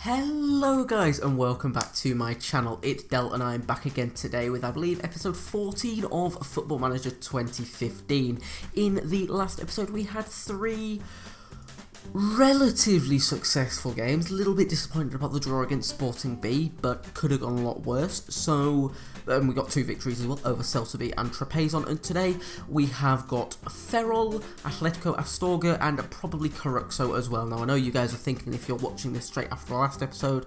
Hello guys and welcome back to my channel. It's Del and I'm back again today with, I believe, episode 14 of Football Manager 2015. In the last episode we had three relatively successful games. A little bit disappointed about the draw against Sporting B, but could have gone a lot worse. So we got two victories as well over Celta B and Trapezon, and today we have got Ferrol, Atletico Astorga and probably Caruxo as well. Now I know you guys are thinking, if you're watching this straight after the last episode,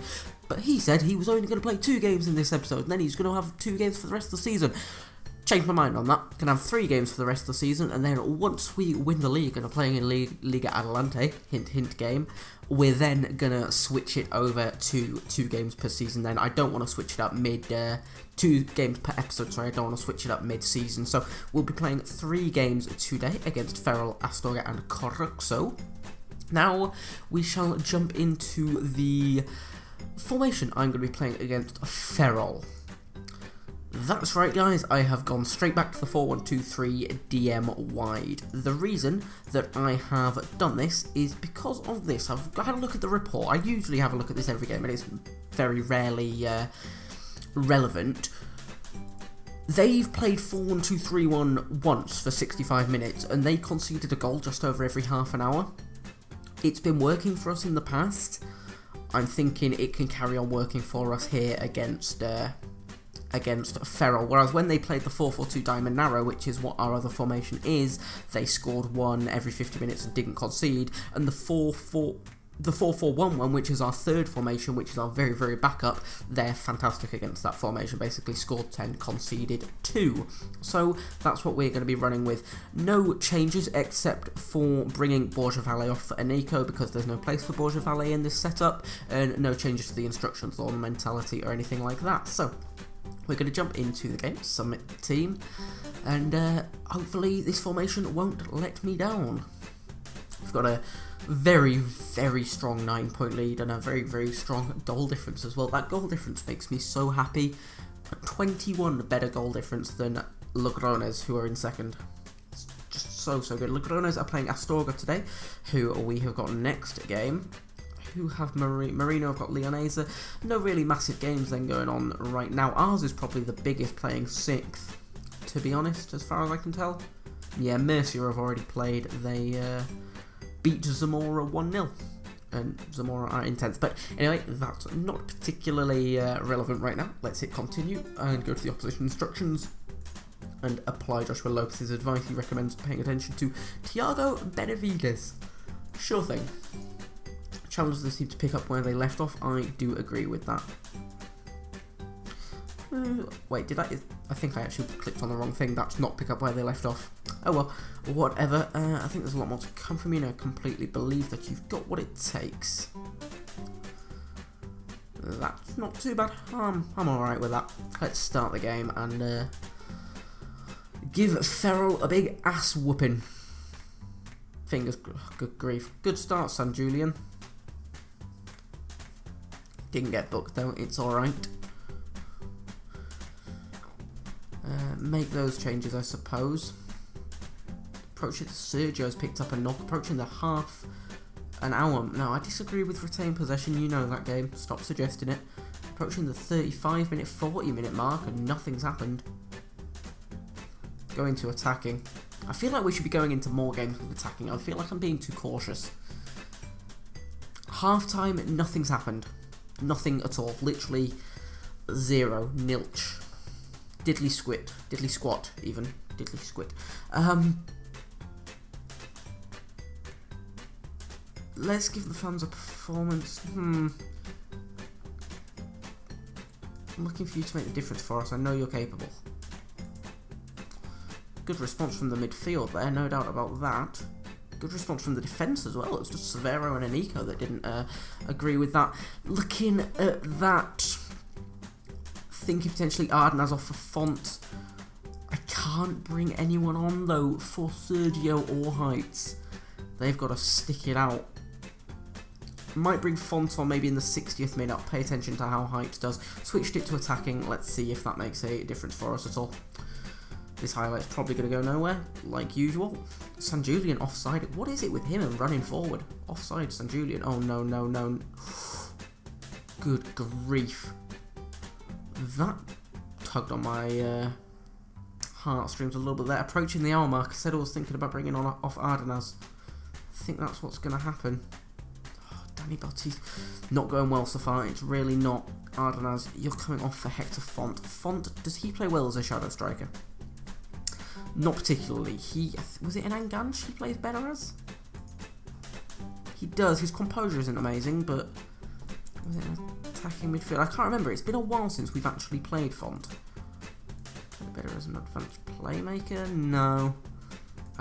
but he said he was only going to play 2 games in this episode and then he's going to have 2 games for the rest of the season. Changed my mind on that. Gonna have 3 games for the rest of the season, and then once we win the league and are playing in Liga Adelante, hint hint game, we're then gonna switch it over to 2 games per season. Then I don't want to switch it up 2 games per episode. Sorry, I don't want to switch it up mid-season. So we'll be playing 3 games today against Ferrol, Astorga, and Caruxo. Now we shall jump into the formation I'm going to be playing against Ferrol. That's right guys, I have gone straight back to the 4-1-2-3 DM wide. The reason that I have done this is because of this. I've had a look at the report. I usually have a look at this every game and it's very rarely relevant. They've played 4-1-2-3-1 once for 65 minutes and they conceded a goal just over every half an hour. It's been working for us in the past. I'm thinking it can carry on working for us here against Ferrol, whereas when they played the 4-4-2 Diamond Narrow, which is what our other formation is, they scored 1 every 50 minutes and didn't concede, and the 4-4-1 one, which is our third formation, which is our very backup, they're fantastic against that formation, basically scored 10, conceded 2. So that's what we're going to be running with. No changes except for bringing Borja Valle off for Aniko, because there's no place for Borja Valle in this setup, and no changes to the instructions or the mentality or anything like that. So we're going to jump into the game, submit team, and hopefully this formation won't let me down. We've got a very strong 9-point lead and a very strong goal difference as well. That goal difference makes me so happy. A 21 better goal difference than Logrones, who are in second. It's just so good. Logrones are playing Astorga today, who we have got next game. Who have Marino, have got Leonesa. No really massive games then going on right now. Ours is probably the biggest, playing 6th, to be honest, as far as I can tell. Yeah, Murcia have already played. They beat Zamora 1-0. And Zamora are intense. But anyway, that's not particularly relevant right now. Let's hit continue and go to the opposition instructions and apply Joshua Lopez's advice. He recommends paying attention to Thiago Benavides. Sure thing. Challengers seem to pick up where they left off. I do agree with that. Wait, did I think I actually clicked on the wrong thing. That's not pick up where they left off. Oh well, whatever. I think there's a lot more to come from you, and I completely believe that you've got what it takes. That's not too bad. I'm alright with that. Let's start the game and give Ferrol a big ass whooping. Fingers, good grief. Good start, San Julian. Didn't get booked though, it's alright. Make those changes, I suppose. Approaching Sergio's picked up a knock, approaching the half an hour. No, I disagree with retain possession, you know that game, stop suggesting it. Approaching the 35-minute, 40-minute mark and nothing's happened. Going to attacking. I feel like we should be going into more games with attacking. I feel like I'm being too cautious. Half time, nothing's happened. Nothing at all. Literally 0. Nilch. Diddly squat even. Diddly squit. Let's give the fans a performance. I'm looking for you to make the difference for us. I know you're capable. Good response from the midfield there, no doubt about that. Good response from the defence as well. It's just CERVERO and Aniko that didn't agree with that. Looking at that, thinking potentially Ardenaz off for Font. I can't bring anyone on though for Sergio or Heights. They've got to stick it out. Might bring Font on maybe in the 60th minute. Pay attention to how Heights does. Switched it to attacking. Let's see if that makes a difference for us at all. This highlight's probably going to go nowhere, like usual. San Julian offside. What is it with him and running forward? Offside, San Julian. Oh, no. Good grief. That tugged on my heartstrings a little bit there. Approaching the hour mark. I said I was thinking about bringing on off Ardenaz. I think that's what's going to happen. Oh, Danny Butty's not going well so far. It's really not. Ardenaz, you're coming off for Hector Font. Font, does he play well as a Shadow Striker? Not particularly. Was it an Anganch he plays better as? He does. His composure isn't amazing, but was it an attacking midfield? I can't remember. It's been a while since we've actually played Font. Play better as an advanced playmaker? No.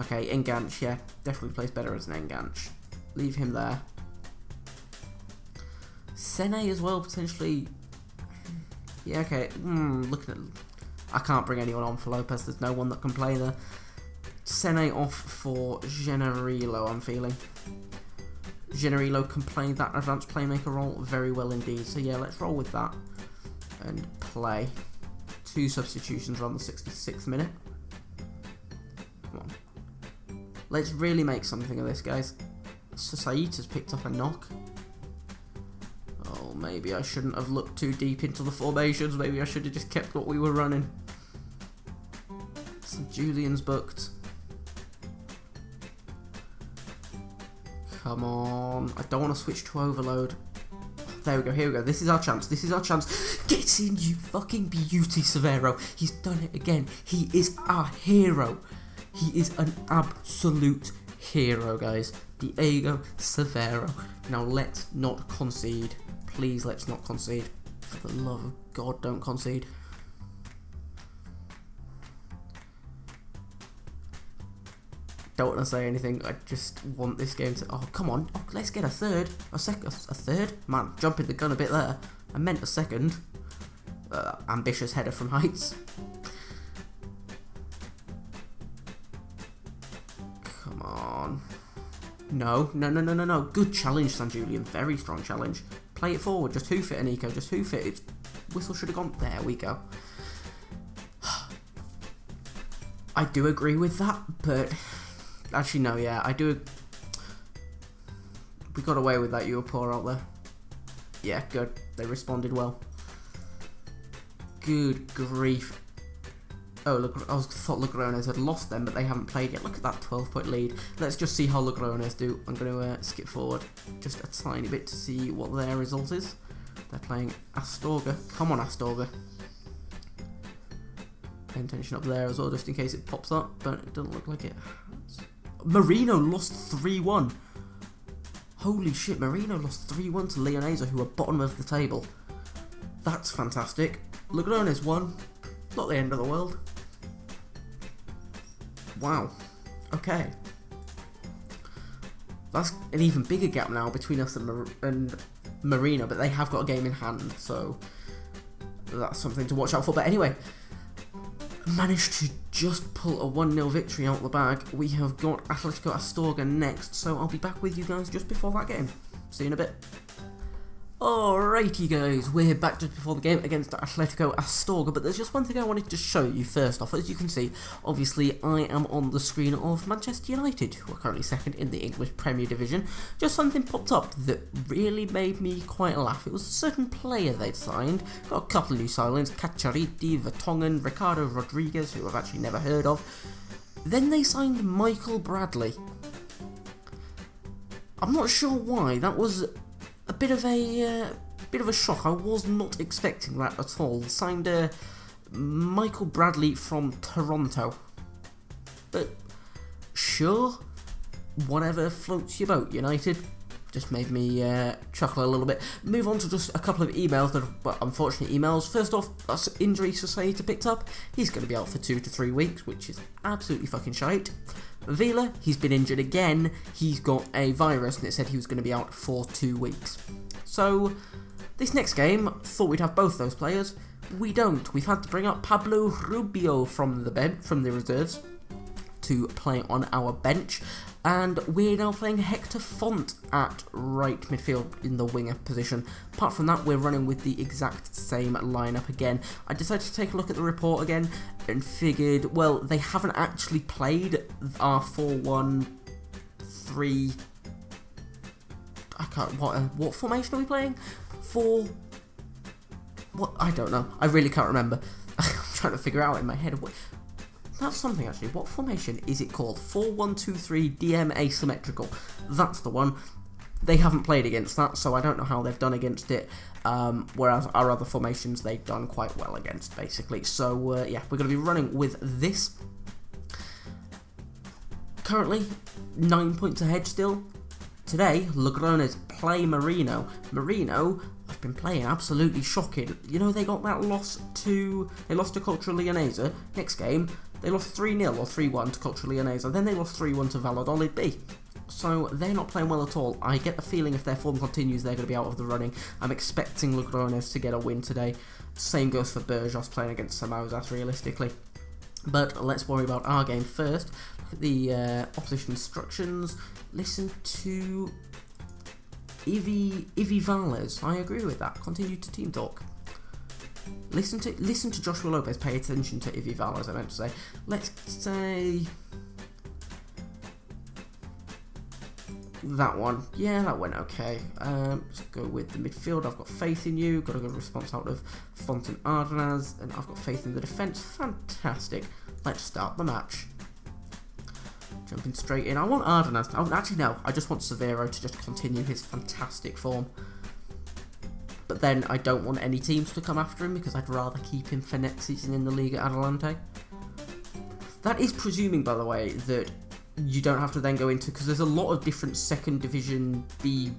Okay, Enganch, yeah. Definitely plays better as an Enganch. Leave him there. Sene as well, potentially. Yeah, okay. Looking at... I can't bring anyone on for Lopez. There's no one that can play there. Sene off for Generilo, I'm feeling. Generilo can play that advanced playmaker role very well indeed. So yeah, let's roll with that. And play. 2 substitutions around the 66th minute. Come on. Let's really make something of this, guys. Saita's picked up a knock. Oh, maybe I shouldn't have looked too deep into the formations. Maybe I should have just kept what we were running. St. Julian's booked. Come on. I don't want to switch to overload. There we go, here we go. This is our chance. This is our chance. Get in, you fucking beauty, CERVERO. He's done it again. He is our hero. He is an absolute hero, guys. Diego CERVERO. Now, let's not concede. Please, let's not concede. For the love of God, don't concede. Don't want to say anything. I just want this game to... Oh, come on. Oh, let's get a third. A third? Man, jumping the gun a bit there. I meant a second. Ambitious header from Heights. Come on. No. Good challenge, San Julian. Very strong challenge. Play it forward. Just hoof it, Nico. Just hoof it. Its whistle should have gone... There we go. I do agree with that, but... Actually, no, yeah, I do... We got away with that, you were poor out there. Yeah, good. They responded well. Good grief. Oh, look, I thought Logrones had lost them, but they haven't played yet. Look at that 12-point lead. Let's just see how Logrones do. I'm going to skip forward just a tiny bit to see what their result is. They're playing Astorga. Come on, Astorga. Pay attention up there as well, just in case it pops up, but it doesn't look like it has. Marino lost 3-1. Holy shit, Marino lost 3-1 to Leonesa, who are bottom of the table. That's fantastic. Logrones won. Not the end of the world. Wow. Okay. That's an even bigger gap now between us and Marino, but they have got a game in hand, so that's something to watch out for. But anyway, managed to just pull a 1-0 victory out the bag. We have got Atletico Astorga next, so I'll be back with you guys just before that game. See you in a bit. Alrighty guys, we're back just before the game against Atletico Astorga, but there's just one thing I wanted to show you first off. As you can see, obviously I am on the screen of Manchester United, who are currently second in the English Premier Division. Just something popped up that really made me quite laugh. It was a certain player they'd signed. Got a couple of new signings, Cacciariti, Vertonghen, Ricardo Rodriguez, who I've actually never heard of. Then they signed Michael Bradley. I'm not sure why. That was a bit of a shock. I was not expecting that at all. Signed Michael Bradley from Toronto. But sure, whatever floats your boat, United. Just made me chuckle a little bit. Move on to just a couple of emails that are, well, unfortunate emails. First off, that's injury Society picked up. He's going to be out for 2 to 3 weeks, which is absolutely fucking shite. Vila, he's been injured again. He's got a virus and it said he was going to be out for 2 weeks. So, this next game, thought we'd have both those players. We don't. We've had to bring up Pablo Rubio from the reserves to play on our bench. And we're now playing Hector Font at right midfield in the winger position. Apart from that, we're running with the exact same lineup again. I decided to take a look at the report again and figured, well, they haven't actually played our 4-1-3... I can't... What formation are we playing? What? I don't know. I really can't remember. I'm trying to figure out in my head. That's something, actually. What formation is it called? 4-1-2-3 DM asymmetrical. That's the one. They haven't played against that, so I don't know how they've done against it. Whereas our other formations, they've done quite well against, basically. So, yeah, we're going to be running with this. Currently, 9 points ahead still. Today, Logrones play Marino. Marino have been playing absolutely shocking. You know, they got that loss to... They lost to Cultural Leonesa. Next game, they lost 3-0 or 3-1 to Cultural Leonesa. Then they lost 3-1 to Valladolid B. So, they're not playing well at all. I get the feeling if their form continues, they're going to be out of the running. I'm expecting Logrones to get a win today. Same goes for Burgos playing against Samosas, realistically. But let's worry about our game first. Look at the opposition instructions. Listen to Ivi Valles. I agree with that. Continue to team talk. Listen to Joshua Lopez. Pay attention to Ivi Valles, I meant to say. Let's say that one. Yeah, that went okay. Let's go with the midfield. I've got faith in you. Got a good response out of Font and Ardenaz, and I've got faith in the defence. Fantastic. Let's start the match. Jumping straight in. I want Ardenaz. Actually, no. I just want CERVERO to just continue his fantastic form. But then I don't want any teams to come after him because I'd rather keep him for next season in the league at Adelante. That is presuming, by the way, that you don't have to then go into... Because there's a lot of different second division B,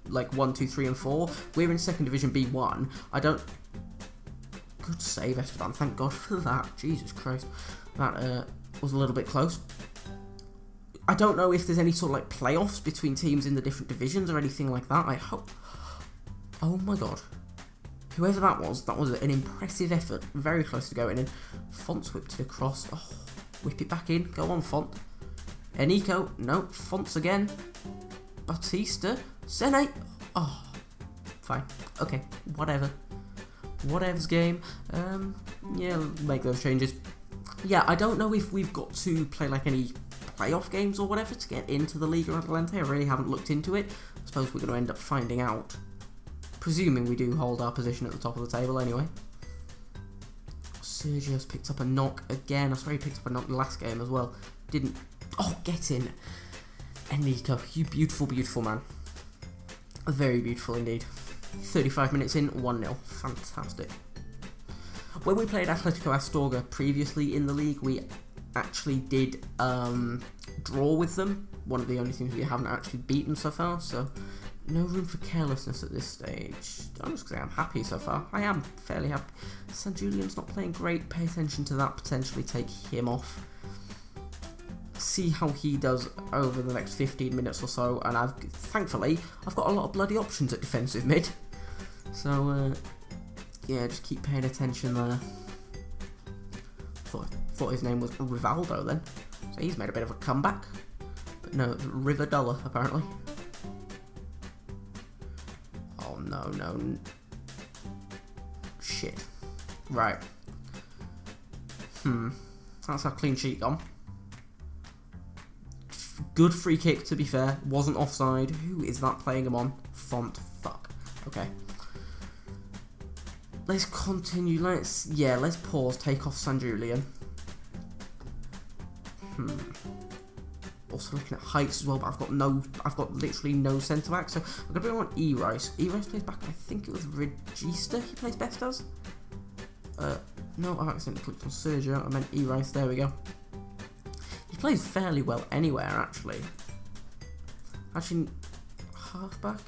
like 1, 2, 3 and 4. We're in second division B1. I don't... Good save, Esteban. Thank God for that. Jesus Christ. That was a little bit close. I don't know if there's any sort of like playoffs between teams in the different divisions or anything like that. I hope... Oh my God. Whoever that was an impressive effort. Very close to going in. Font's whipped it across. Oh, whip it back in. Go on, Font. Enrico. No. Fonts again. Batista. Sene. Oh. Fine. Okay. Whatever. Whatever's game. Yeah, make those changes. Yeah, I don't know if we've got to play like any playoff games or whatever to get into the Liga Adelante. I really haven't looked into it. I suppose we're going to end up finding out. Presuming we do hold our position at the top of the table anyway. Sergio's picked up a knock again. I swear he picked up a knock last game as well. Didn't... Oh, get in. Enrico, you beautiful, beautiful man. Very beautiful indeed. 35 minutes in, 1-0. Fantastic. When we played Atletico Astorga previously in the league, we actually did draw with them. One of the only teams we haven't actually beaten so far, so no room for carelessness at this stage. I'm just going to say I'm happy so far. I am fairly happy. San Julian's not playing great. Pay attention to that. Potentially take him off. See how he does over the next 15 minutes or so, and thankfully I've got a lot of bloody options at defensive mid. So yeah, just keep paying attention there. Thought his name was Rivaldo then. So he's made a bit of a comeback. But no, Rivadollar apparently. Oh no. Shit. Right. That's our clean sheet gone. Good free kick, to be fair. Wasn't offside. Who is that playing him on? Font. Fuck. Okay. Let's continue. Let's pause. Take off San Julian. Also looking at heights as well, but I've got literally no centre back, so I'm gonna bring on E-Rice. E-Rice plays back. I think it was Regista he plays best as. No, I accidentally clicked on Sergio. I meant E-Rice. There we go. He plays fairly well anywhere, actually. Actually, halfback?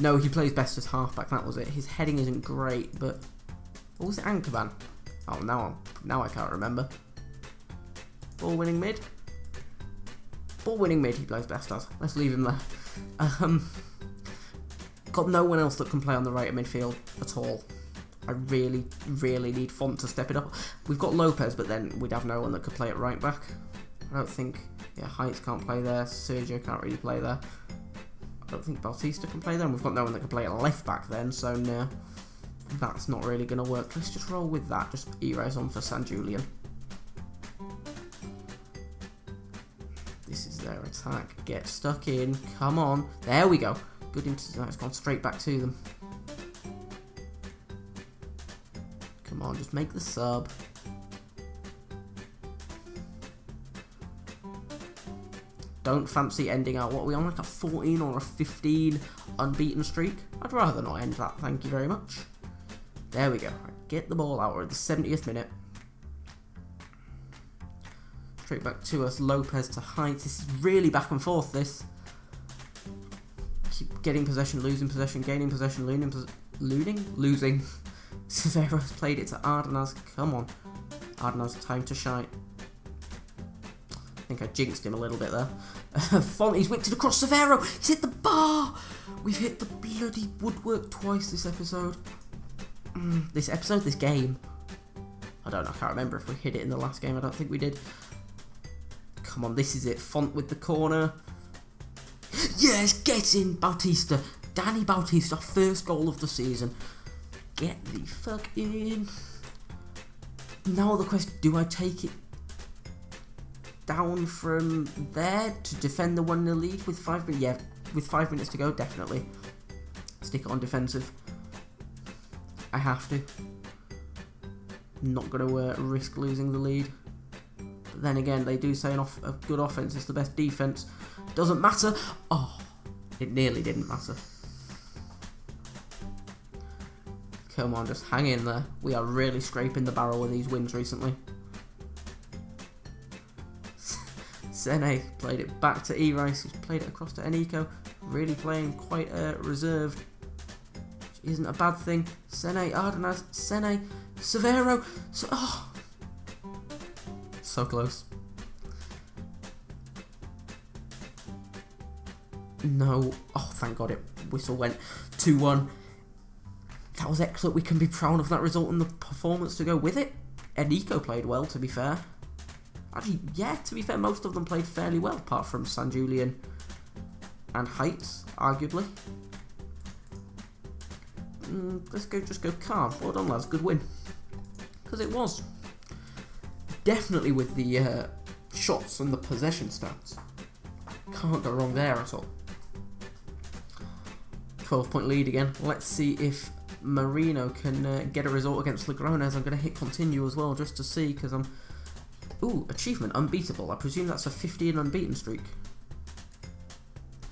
No, he plays best as halfback, that was it. His heading isn't great, but... What was it, Anchorman? Oh, now I can't remember. Ball winning mid? Ball winning mid, he plays best as. Let's leave him there. Got no one else that can play on the right of midfield at all. I really, really need Font to step it up. We've got Lopez, but then we'd have no one that could play at right back. I don't think... Yeah, Heights can't play there. Sergio can't really play there. I don't think Bautista can play there. And we've got no one that can play at left back then, so no. That's not really going to work. Let's just roll with that. Just E-Rise on for San Julian. This is their attack. Get stuck in. Come on. There we go. Good into that. It's gone straight back to them. Come on, just make the sub. Don't fancy ending out, what are we on, like a 14 or a 15 unbeaten streak? I'd rather not end that, thank you very much. There we go. Right, get the ball out. We're at the 70th minute. Straight back to us. Lopez to Height. This is really back and forth, this. Keep getting possession, losing possession, gaining possession, losing. Severo's played it to Ardenaz. Come on. Ardenaz, time to shine. I think I jinxed him a little bit there. Fonte's whipped it across Severo. He's hit the bar. We've hit the bloody woodwork twice this episode. This game. I don't know, I can't remember if we hit it in the last game. I don't think we did. Come on, this is it. Font with the corner. Yes, get in, Bautista. Danny Bautista, first goal of the season. Get the fuck in. Now the question, do I take it down from there to defend the 1-0 lead with 5 minutes? Yeah, with 5 minutes to go, definitely. Stick it on defensive. I have to. Not going to risk losing the lead. But then again, they do say a good offense is the best defense. Doesn't matter. Oh, it nearly didn't matter. Come on, just hang in there. We are really scraping the barrel with these wins recently. Sene played it back to E-Rice, who's played it across to Eniko. Really playing quite reserved. Which isn't a bad thing. Sene, Ardenaz, Sene, Severo. So close. No. Oh, thank God, whistle went 2-1. That was excellent. We can be proud of that result and the performance to go with it. Eniko played well, to be fair. Actually, yeah, to be fair, most of them played fairly well, apart from San Julian and Heights, arguably. Let's just go calm. Well done, lads. Good win. Because it was. Definitely with the shots and the possession stats. Can't go wrong there at all. 12-point lead again. Let's see if Marino can get a result against Logrones. I'm going to hit continue as well, just to see, because I'm... Ooh, achievement, unbeatable. I presume that's a 15 unbeaten streak.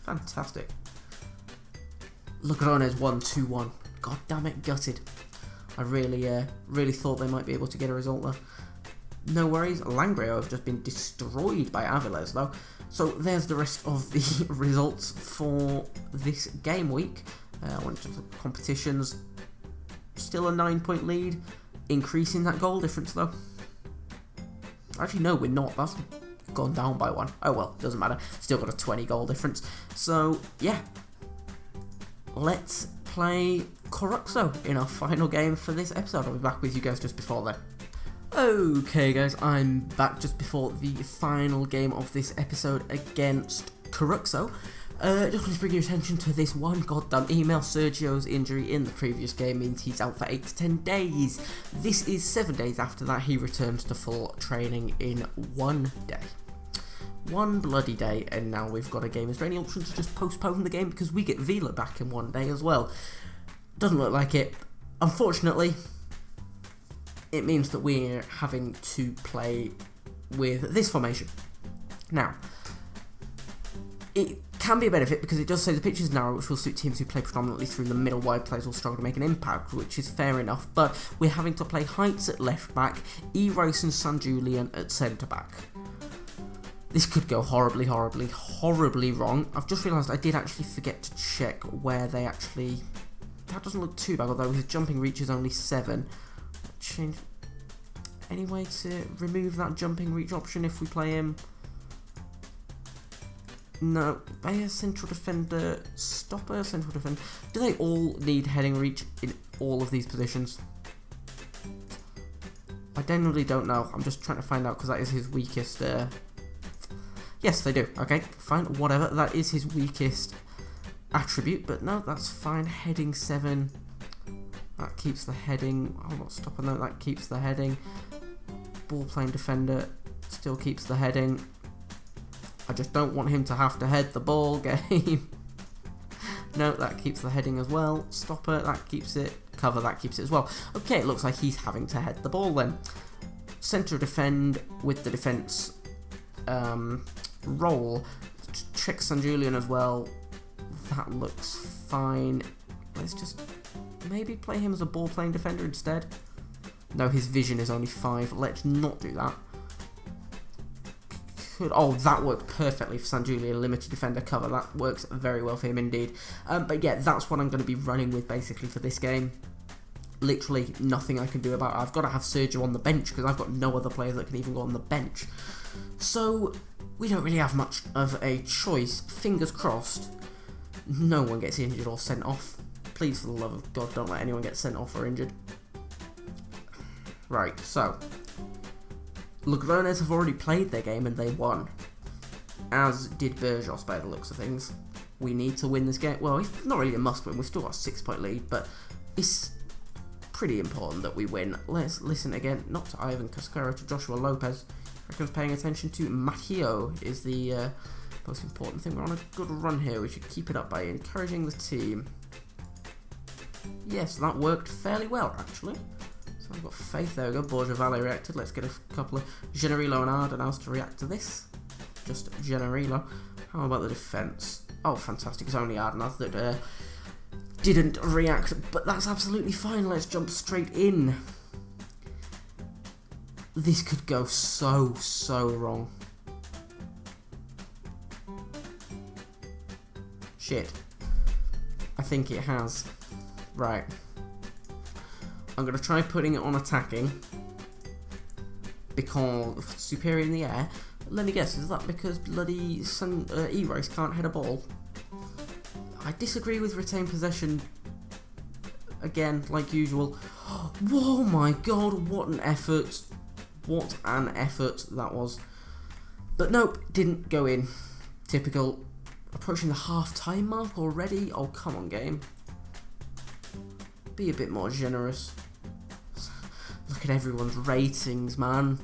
Fantastic. Logrones 1-2-1. God damn it, gutted. I really thought they might be able to get a result there. No worries, Langreo have just been destroyed by Aviles though. So there's the rest of the results for this game week. I went to the competitions. Still a 9-point lead. Increasing that goal difference though. Actually, no, we're not. That's gone down by 1. Oh well, doesn't matter. Still got a 20 goal difference. So, yeah. Let's play Coruxo in our final game for this episode. I'll be back with you guys just before then. Okay guys, I'm back just before the final game of this episode against Coruxo. Just want to bring your attention to this one goddamn email. Sergio's injury in the previous game means he's out for 8 to 10 days. This is 7 days after that he returns to full training in 1 day. One bloody day, and now we've got a game. Is there any option to just postpone the game because we get Vila back in 1 day as well? Doesn't look like it. Unfortunately, it means that we're having to play with this formation. Now, it can be a benefit because it does say the pitch is narrow, which will suit teams who play predominantly through the middle. Wide players will struggle to make an impact, which is fair enough, but we're having to play Heights at left back, E-Rice and San Julian at centre back. This could go horribly, horribly, horribly wrong. I've just realised I did actually forget to check where they actually... That doesn't look too bad, although his jumping reach is only 7. Change... Any way to remove that jumping reach option if we play him? No. Bayer, central defender, stopper, central defender. Do they all need heading reach in all of these positions? I genuinely don't know. I'm just trying to find out because that is his weakest... Yes, they do. Okay, fine, whatever. That is his weakest attribute, but no, that's fine. Heading 7. That keeps the heading. I'm not stopping that. That keeps the heading. Ball playing defender still keeps the heading. I just don't want him to have to head the ball game. No, that keeps the heading as well. Stopper, that keeps it. cover, that keeps it as well. Okay, it looks like he's having to head the ball then. Centre defend with the defence roll. Check St. Julian as well. That looks fine. Let's just maybe play him as a ball-playing defender instead. No, his vision is only 5. Let's not do that. Oh, that worked perfectly for St. Julian, limited defender cover. That works very well for him indeed. But yeah, that's what I'm going to be running with basically for this game. Literally nothing I can do about it. I've got to have Sergio on the bench because I've got no other player that can even go on the bench. So we don't really have much of a choice. Fingers crossed, no one gets injured or sent off. Please, for the love of God, don't let anyone get sent off or injured. Right, so Logrones have already played their game and they won, as did Burgos by the looks of things. We need to win this game. Well, it's not really a must win, we've still got a 6-point lead, but it's pretty important that we win. Let's listen again, not to Ivan Cascara, to Joshua Lopez. I reckon paying attention to Matteo is the most important thing. We're on a good run here, we should keep it up by encouraging the team. Yes, that worked fairly well actually. I've got faith. There we go. Borja Valle reacted. Let's get a couple of Generilo and Ardenas to react to this. Just Generilo. How about the defence? Oh, fantastic. It's only Ardenas that didn't react, but that's absolutely fine. Let's jump straight in. This could go so wrong. Shit. I think it has. Right. I'm going to try putting it on attacking, because superior in the air. Let me guess, is that because bloody E-Race can't head a ball? I disagree with retain possession, again, like usual. Whoa, my God, what an effort. What an effort that was. But nope, didn't go in. Typical. Approaching the half-time mark already? Oh, come on, game. Be a bit more generous. Look at everyone's ratings, man.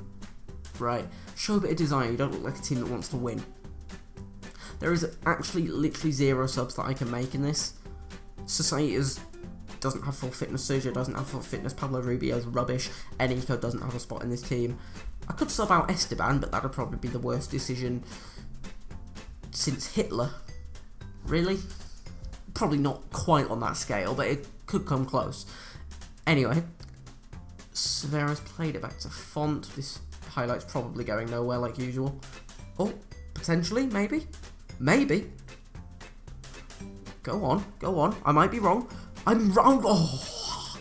Right, show a bit of design. You don't look like a team that wants to win. There is actually literally 0 subs that I can make in this. Societas doesn't have full fitness. Sergio doesn't have full fitness. Pablo Rubio's rubbish. Enrico doesn't have a spot in this team. I could sub out Esteban, but that would probably be the worst decision since Hitler. Really? Probably not quite on that scale, but it could come close. Anyway, CERVERO's played it back to Font. This highlight's probably going nowhere like usual. Oh, potentially, maybe? Maybe. Go on, go on. I might be wrong. I'm wrong. Oh,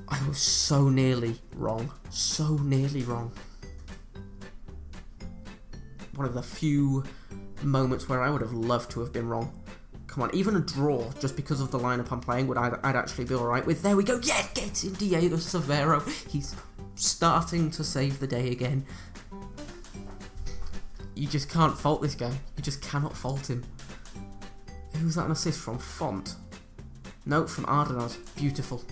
I was so nearly wrong. So nearly wrong. One of the few moments where I would have loved to have been wrong. Come on, even a draw, just because of the lineup I'm playing, I'd actually be alright with. There we go. Yeah, get in Diego CERVERO. He's starting to save the day again. You just can't fault this guy. You just cannot fault him. Who's that an assist from? Font. No, from Ardenas. Beautiful.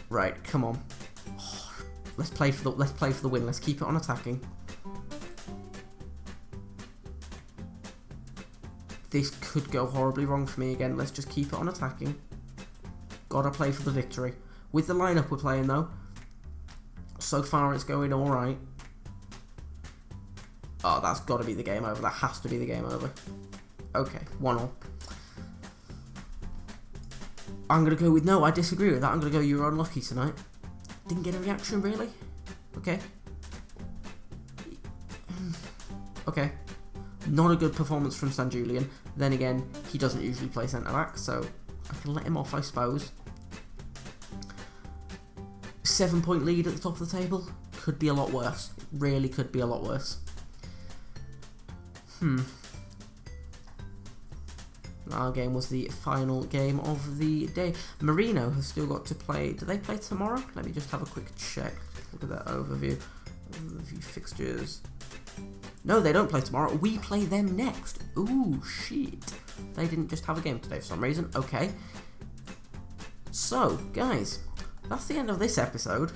Right, come on. Oh, let's play for the win. Let's keep it on attacking. This could go horribly wrong for me again. Let's just keep it on attacking. Gotta play for the victory. With the lineup we're playing though, so far it's going alright. Oh, that's gotta be the game over. That has to be the game over. Okay, 1-1. I'm gonna go with, no, I disagree with that. I'm gonna go, you're unlucky tonight. Didn't get a reaction, really? Okay. Okay. Not a good performance from St. Julian. Then again, he doesn't usually play centre-back, so I can let him off, I suppose. 7-point lead at the top of the table. Could be a lot worse. Really could be a lot worse. Our game was the final game of the day. Marino has still got to play. Do they play tomorrow? Let me just have a quick check. Look at that overview. Overview fixtures. No, they don't play tomorrow. We play them next. Ooh, shit. They didn't just have a game today for some reason. Okay. So, guys, that's the end of this episode.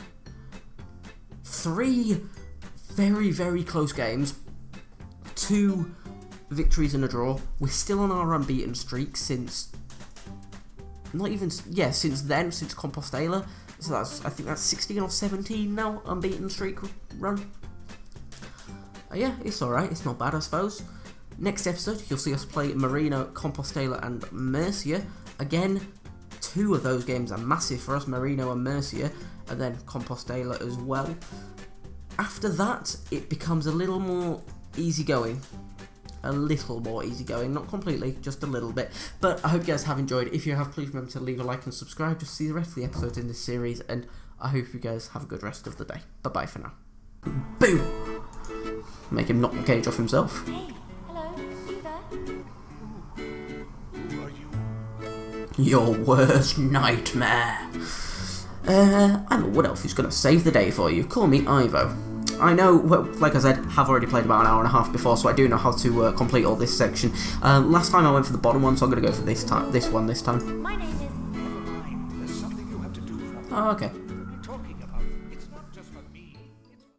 3 very, very close games. 2 victories and a draw. We're still on our unbeaten streak since not even, yeah, since then, since Compostela. So I think that's 16 or 17 now, unbeaten streak run. Yeah, it's alright, it's not bad, I suppose. Next episode, you'll see us play Marino, Compostela, and Murcia. Again, 2 of those games are massive for us, Marino and Murcia, and then Compostela as well. After that, it becomes a little more easygoing. A little more easygoing, not completely, just a little bit. But I hope you guys have enjoyed. If you have, please remember to leave a like and subscribe to see the rest of the episodes in this series, and I hope you guys have a good rest of the day. Bye-bye for now. Boom! Make him knock the cage off himself. Hey, hello, you there? Who are you? Your worst nightmare. I'm a wood elf who's gonna save the day for you. Call me Ivo. I know, well, like I said, have already played about an hour and a half before, so I do know how to complete all this section. Last time I went for the bottom one, so I'm gonna go for this one this time. My name is... Never mind. There's something you have to do for me. Oh, okay. What are you talking about? It's not just for me.